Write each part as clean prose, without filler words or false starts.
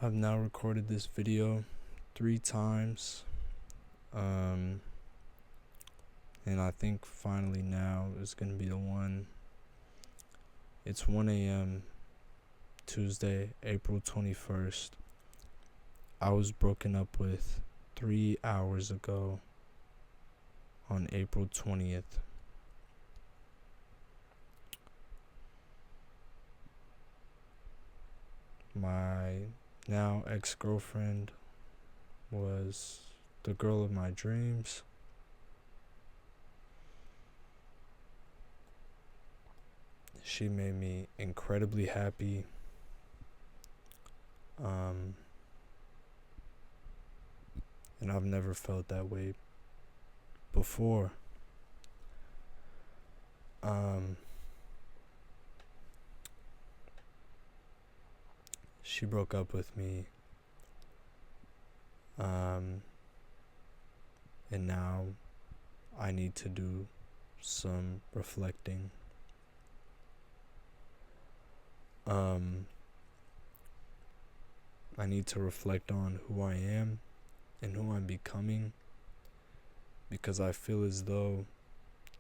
I've now recorded this video 3 times, and I think finally now is going to be the one. It's 1 a.m. Tuesday, April 21st. I was broken up with 3 hours ago on April 20th. My now ex-girlfriend was the girl of my dreams. She made me incredibly happy. And I've never felt that way before. She broke up with me. And now I need to do some reflecting. I need to reflect on who I am and who I'm becoming, because I feel as though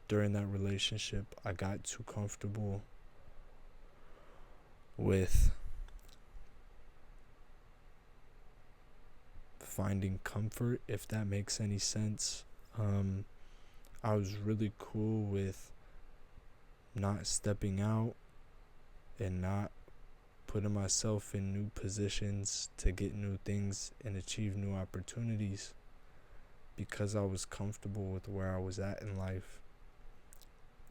during that relationship I got too comfortable with finding comfort, if that makes any sense. I was really cool with not stepping out and not putting myself in new positions to get new things and achieve new opportunities, because I was comfortable with where I was at in life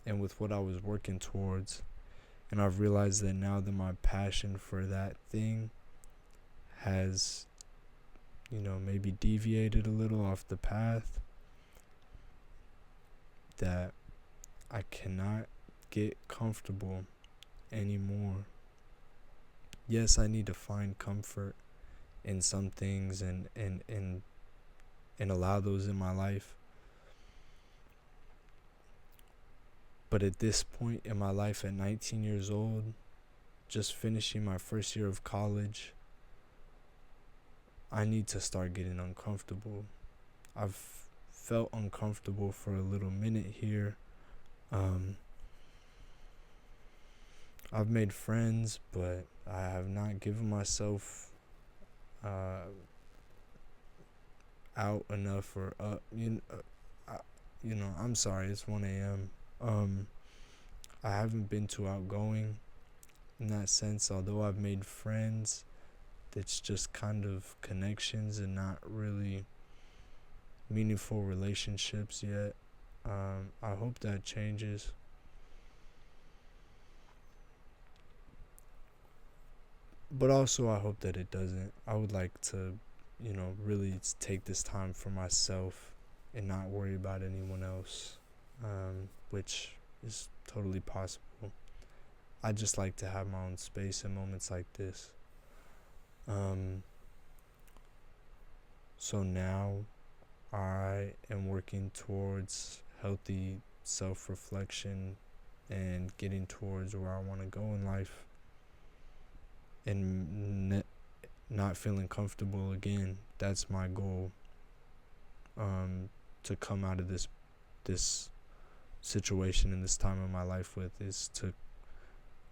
and with what I was working towards. And I've realized that now that my passion for that thing has, maybe deviated a little off the path, that I cannot get comfortable anymore. Yes, I need to find comfort in some things and allow those in my life. But at this point in my life, at 19 years old, just finishing my first year of college, I need to start getting uncomfortable. I've felt uncomfortable for a little minute here. I've made friends, but I have not given myself out enough or up. I'm sorry, it's 1 a.m. I haven't been too outgoing in that sense, although I've made friends. It's just kind of connections and not really meaningful relationships yet. I hope that changes. But also I hope that it doesn't. I would like to, really take this time for myself and not worry about anyone else, which is totally possible. I just like to have my own space in moments like this. So now I am working towards healthy self-reflection and getting towards where I want to go in life, and not feeling comfortable again. That's my goal, to come out of this situation in this time of my life with, is to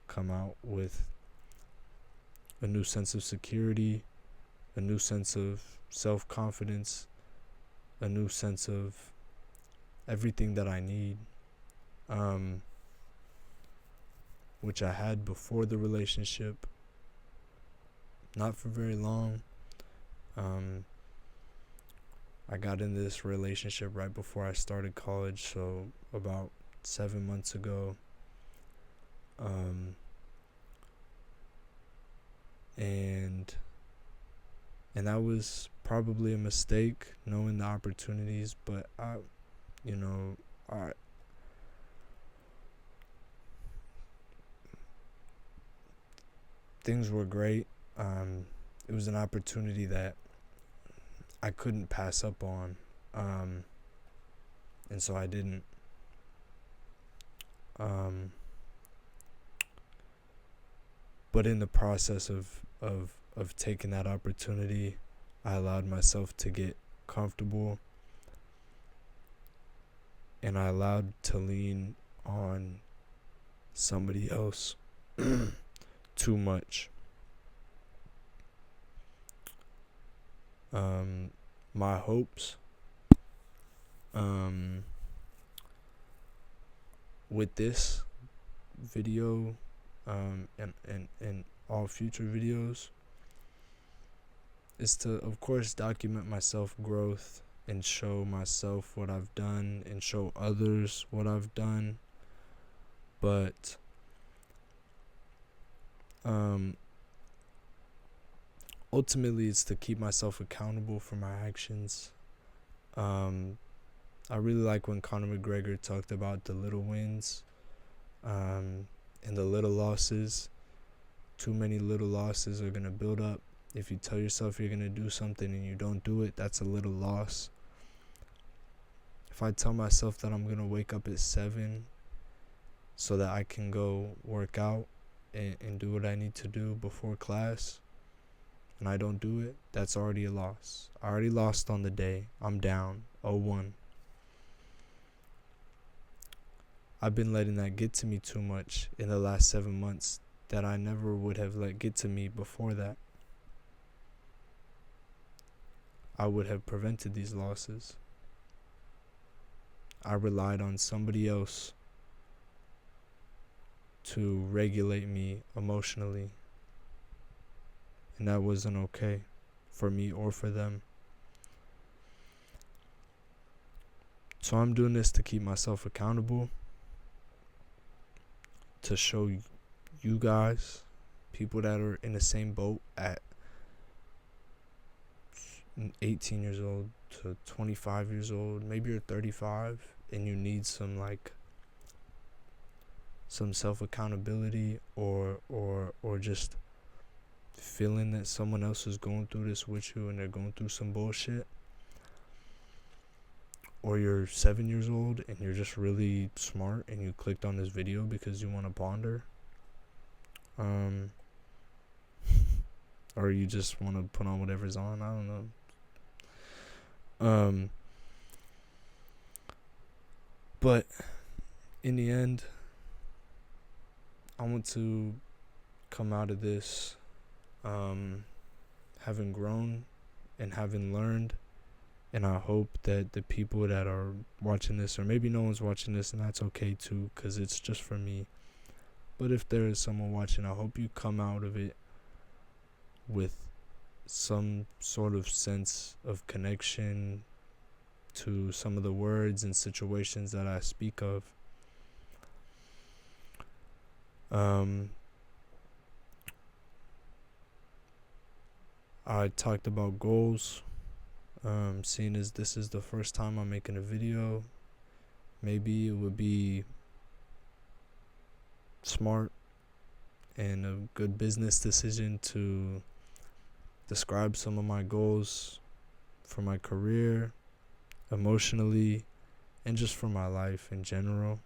come out with a new sense of security, a new sense of self-confidence, a new sense of everything that I need, which I had before the relationship, not for very long. I got into this relationship right before I started college, so about 7 months ago. And that was probably a mistake, knowing the opportunities, but things were great. It was an opportunity that I couldn't pass up on, and so I didn't. But in the process of of taking that opportunity, I allowed myself to get comfortable, and I allowed to lean on somebody else too much. My hopes with this video, and all future videos, is to, of course, document my self growth and show myself what I've done and show others what I've done. But ultimately, it's to keep myself accountable for my actions. I really like when Conor McGregor talked about the little wins and the little losses. Too many little losses are going to build up. If you tell yourself you're going to do something and you don't do it, that's a little loss. If I tell myself that I'm going to wake up at 7 so that I can go work out and do what I need to do before class, and I don't do it, that's already a loss. I already lost on the day. I'm down 0-1. I've been letting that get to me too much in the last 7 months that I never would have let get to me before that. I would have prevented these losses. I relied on somebody else to regulate me emotionally, and that wasn't okay for me or for them. So I'm doing this to keep myself accountable, to show you guys, people that are in the same boat at 18 years old to 25 years old, maybe you're 35 and you need some self accountability, or just feeling that someone else is going through this with you and they're going through some bullshit. Or you're 7 years old and you're just really smart and you clicked on this video because you want to ponder. Or you just want to put on whatever's on. I don't know. But in the end, I want to come out of this having grown and having learned. And I hope that the people that are watching this, or maybe no one's watching this, and that's okay too, because it's just for me. But if there is someone watching, I hope you come out of it with some sort of sense of connection to some of the words and situations that I speak of. I talked about goals. Seeing as this is the first time I'm making a video, maybe it would be smart and a good business decision to describe some of my goals for my career, emotionally, and just for my life in general.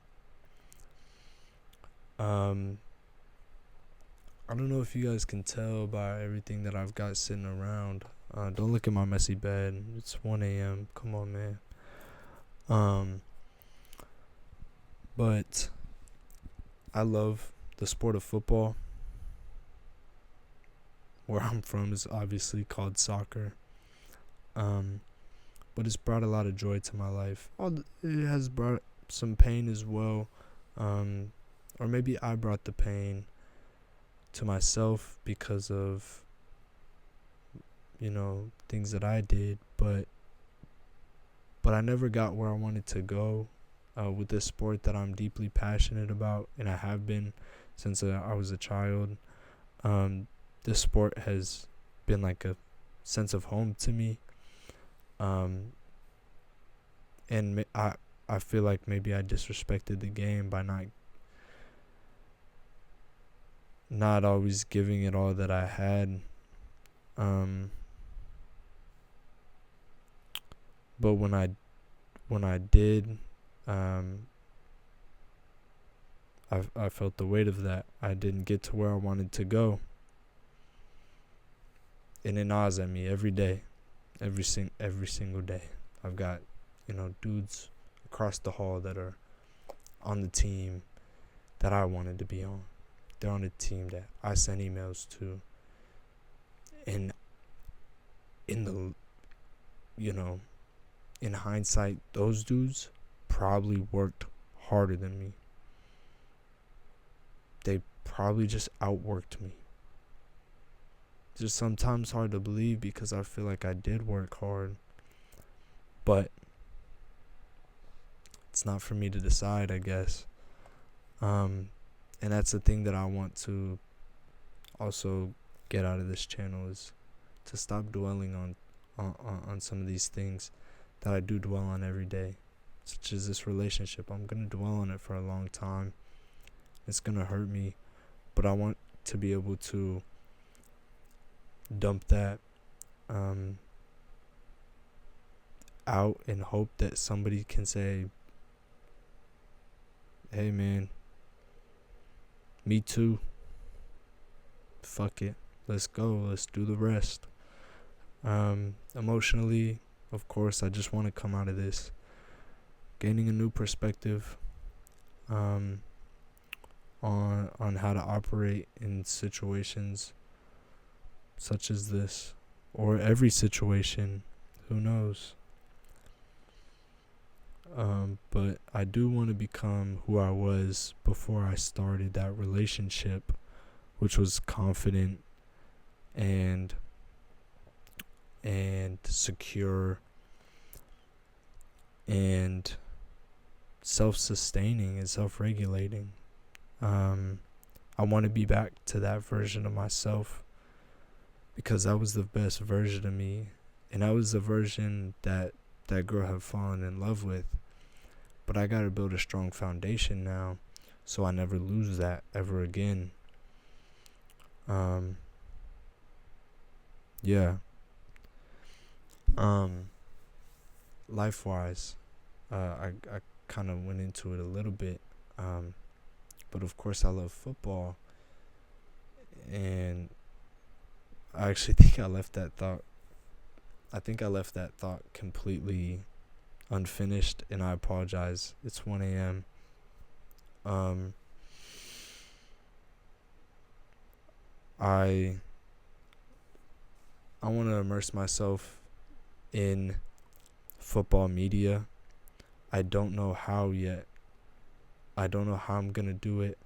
I don't know if you guys can tell by everything that I've got sitting around. Don't look at my messy bed. It's 1 a.m. Come on, man. But I love the sport of football. Where I'm from is obviously called soccer. But it's brought a lot of joy to my life. It has brought some pain as well. Or maybe I brought the pain to myself because of, things that I did. But I never got where I wanted to go with this sport that I'm deeply passionate about, and I have been since I was a child. This sport has been like a sense of home to me. And I feel like maybe I disrespected the game by not always giving it all that I had. But when I did, I felt the weight of that. I didn't get to where I wanted to go. and it gnaws at me every day, every single day. I've got, dudes across the hall that are on the team that I wanted to be on. They're on a team that I sent emails to. And in the, in hindsight, those dudes probably worked harder than me. They probably just outworked me. It's just sometimes hard to believe because I feel like I did work hard. But it's not for me to decide, I guess. And that's the thing that I want to also get out of this channel, is to stop dwelling on some of these things that I do dwell on every day, such as this relationship. I'm going to dwell on it for a long time. It's going to hurt me, but I want to be able to dump that out and hope that somebody can say, hey man, me too. Fuck it. Let's go. Let's do the rest. Emotionally, of course, I just want to come out of this gaining a new perspective on how to operate in situations such as this, or every situation. Who knows? But I do want to become who I was before I started that relationship, which was confident and secure and self-sustaining and self-regulating. I want to be back to that version of myself, because that was the best version of me, and that was the version that girl had fallen in love with. But I gotta build a strong foundation now, so I never lose that ever again. Yeah. Life-wise, I kind of went into it a little bit, but of course I love football, and I actually think I left that thought. I think I left that thought completely unfinished, and I apologize. It's 1 a.m. I want to immerse myself in football media. I don't know how yet. I don't know how I'm gonna do it.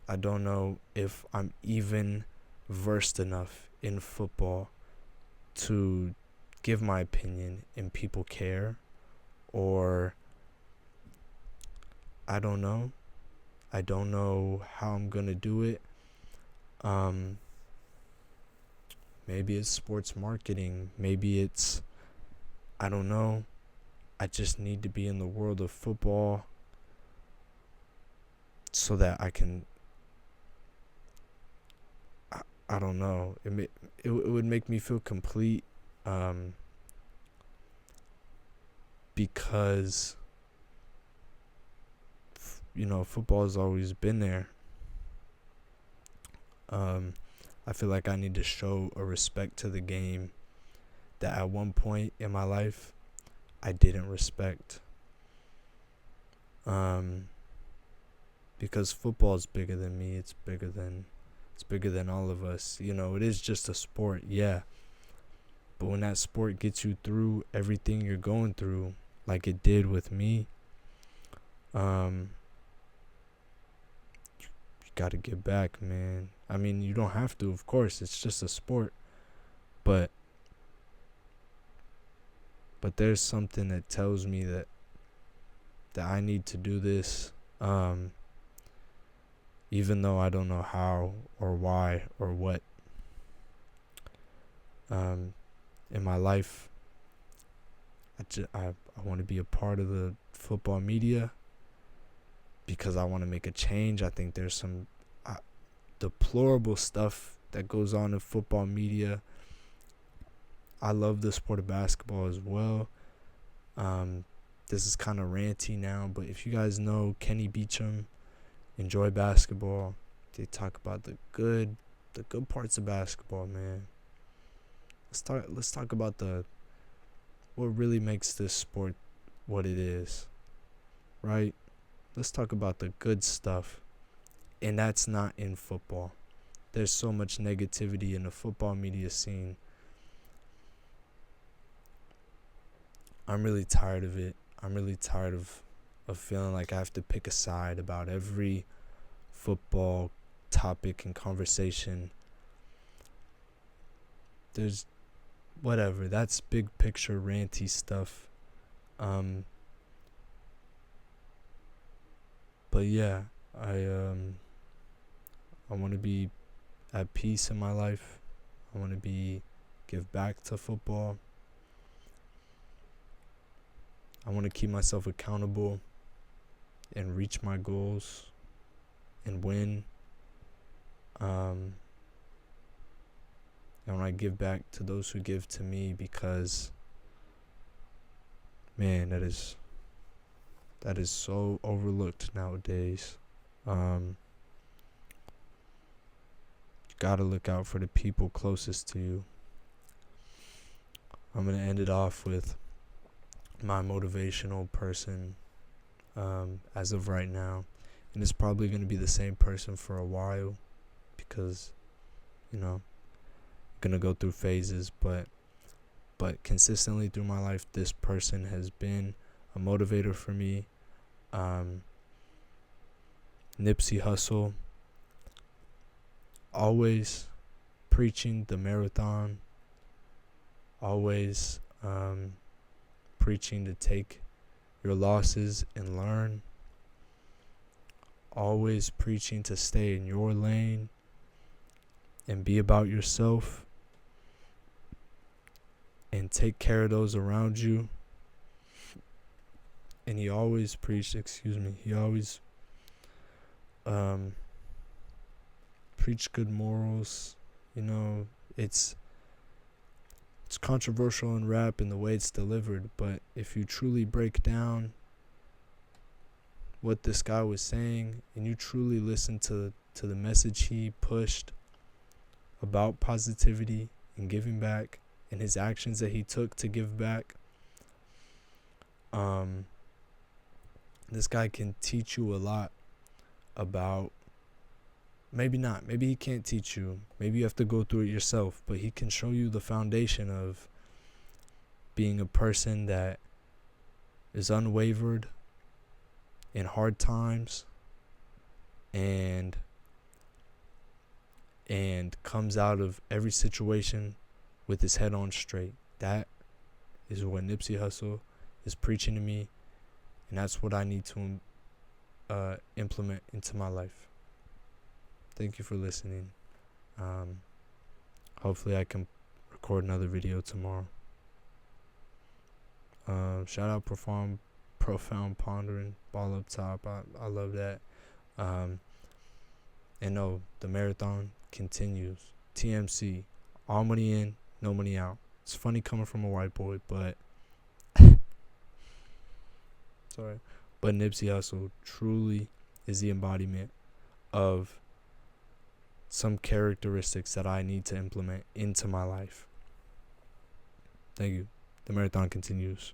I don't know if I'm even versed enough in football to give my opinion and people care, or I don't know. I don't know how I'm gonna do it. Maybe it's sports marketing. Maybe it's, I don't know. I just need to be in the world of football so that I can, I don't know. It would make me feel complete, because football has always been there. I feel like I need to show a respect to the game that at one point in my life I didn't respect. Because football is bigger than me. It's bigger than all of us. It is just a sport, yeah. But when that sport gets you through everything you're going through, like it did with me, you gotta get back, man. I mean, you don't have to, of course. It's just a sport. But there's something that tells me that I need to do this, even though I don't know how or why or what. In my life, I want to be a part of the football media because I want to make a change. I think there's some deplorable stuff that goes on in football media. I love the sport of basketball as well. This is kind of ranty now, but if you guys know Kenny Beecham, Enjoy Basketball, they talk about the good parts of basketball, man. Let's talk about what really makes this sport what it is, right? Let's talk about the good stuff. And that's not in football. There's so much negativity in the football media scene. I'm really tired of it. I'm really tired of feeling like I have to pick a side about every football topic and conversation. There's whatever. That's big picture ranty stuff. But yeah, I want to be at peace in my life. I want to give back to football. I want to keep myself accountable and reach my goals and win. And I want to give back to those who give to me, because, man, that is so overlooked nowadays. You gotta look out for the people closest to you. I'm gonna end it off with my motivational person as of right now, and it's probably gonna be the same person for a while, because I'm gonna go through phases, but consistently through my life, this person has been a motivator for me. Nipsey Hussle, always preaching the marathon, always preaching to take your losses and learn, always preaching to stay in your lane and be about yourself and take care of those around you. And he always preached, he always preached good morals. It's controversial in rap in the way it's delivered, but if you truly break down what this guy was saying and you truly listen to the message he pushed about positivity and giving back and his actions that he took to give back, this guy can teach you a lot about, maybe he can't teach you, maybe you have to go through it yourself, but he can show you the foundation of being a person that is unwavered in hard times and comes out of every situation with his head on straight. That is what Nipsey Hussle is preaching to me, and that's what I need to implement into my life. Thank you for listening. Hopefully I can record another video tomorrow. Shout out Profound Pondering, Ball Up Top. I love that. And no, the marathon continues. TMC, all money in, no money out. It's funny coming from a white boy, but sorry. But Nipsey Hussle truly is the embodiment of some characteristics that I need to implement into my life. Thank you. The marathon continues.